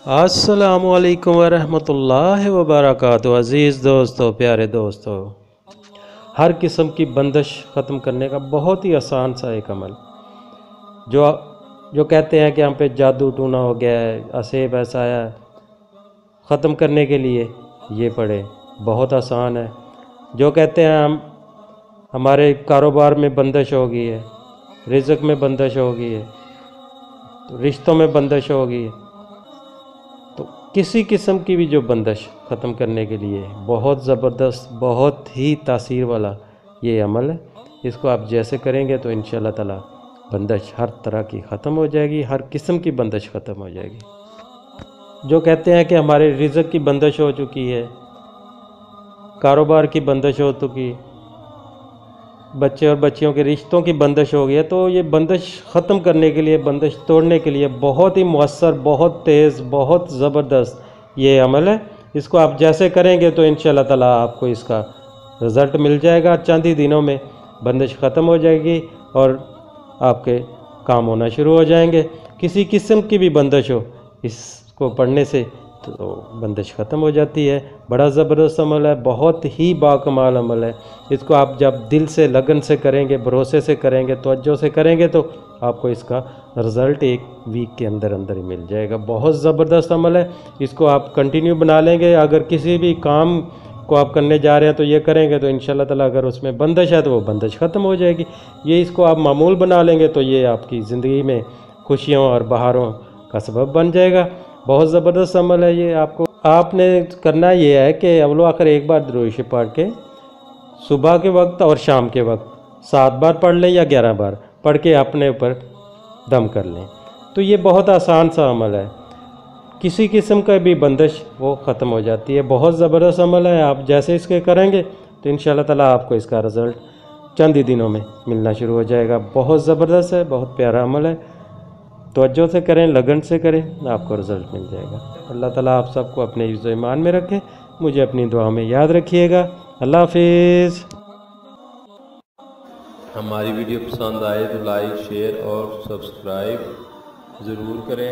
अस्सलामुअलैकुम वरहमतुल्लाहि वबरकातुहू। अज़ीज़ दोस्तों, प्यारे दोस्तों, हर किस्म की बंदिश ख़त्म करने का बहुत ही आसान सा एक अमल जो जो कहते हैं कि हम पे जादू टूना हो गया है, असेब ऐसा आया, ख़त्म करने के लिए ये पढ़े। बहुत आसान है। जो कहते हैं हमारे कारोबार में बंदिश हो गई है, रिज़्क़ में बंदिश हो गई है, तो रिश्तों में बंदिश हो गई है, तो किसी किस्म की भी जो बंदिश ख़त्म करने के लिए बहुत ज़बरदस्त, बहुत ही तासीर वाला ये अमल है। इसको आप जैसे करेंगे तो इंशाअल्लाह ताला बंदिश हर तरह की ख़त्म हो जाएगी, हर किस्म की बंदिश ख़त्म हो जाएगी। जो कहते हैं कि हमारे रिज़्क़ की बंदिश हो चुकी है, कारोबार की बंदिश हो चुकी, बच्चे और बच्चियों के रिश्तों की बंदिश हो गई है, तो ये बंदिश ख़त्म करने के लिए, बंदिश तोड़ने के लिए बहुत ही मौसर, बहुत तेज़, बहुत ज़बरदस्त ये अमल है। इसको आप जैसे करेंगे तो इंशाअल्लाह ताला आपको इसका रिज़ल्ट मिल जाएगा। चंद ही दिनों में बंदिश ख़त्म हो जाएगी और आपके काम होना शुरू हो जाएंगे। किसी किस्म की भी बंदिश हो, इसको पढ़ने से तो बंदिश ख़त्म हो जाती है। बड़ा ज़बरदस्त अमल है, बहुत ही बाकमाल अमल है। इसको आप जब दिल से, लगन से करेंगे, भरोसे से करेंगे, तवज्जो से करेंगे तो आपको इसका रिज़ल्ट एक वीक के अंदर अंदर ही मिल जाएगा। बहुत ज़बरदस्त अमल है। इसको आप कंटिन्यू बना लेंगे। अगर किसी भी काम को आप करने जा रहे हैं तो ये करेंगे तो इंशाअल्लाह ताला अगर उसमें बंदिश है तो वो बंदिश ख़त्म हो जाएगी। ये इसको आप मामूल बना लेंगे तो ये आपकी ज़िंदगी में खुशियों और बहारों का सबब बन जाएगा। बहुत ज़बरदस्त अमल है ये। आपने करना ये है कि अव्वलो आखिर एक बार दुरूद शरीफ पढ़ के सुबह के वक्त और शाम के वक्त 7 बार पढ़ लें या 11 बार पढ़ के अपने ऊपर दम कर लें। तो ये बहुत आसान सा अमल है। किसी किस्म का भी बंदिश वो ख़त्म हो जाती है। बहुत ज़बरदस्त अमल है। आप जैसे इसके करेंगे तो इंशाअल्लाह ताला आपको इसका रिज़ल्ट चंद ही दिनों में मिलना शुरू हो जाएगा। बहुत ज़बरदस्त है, बहुत प्यारा अमल है। तवज्जो से करें, लगन से करें, आपको रिज़ल्ट मिल जाएगा। अल्लाह ताला आप सबको अपने इज़्ज़ो ईमान में रखे। मुझे अपनी दुआ में याद रखिएगा। अल्लाह हाफिज़। हमारी वीडियो पसंद आए तो लाइक, शेयर और सब्सक्राइब ज़रूर करें।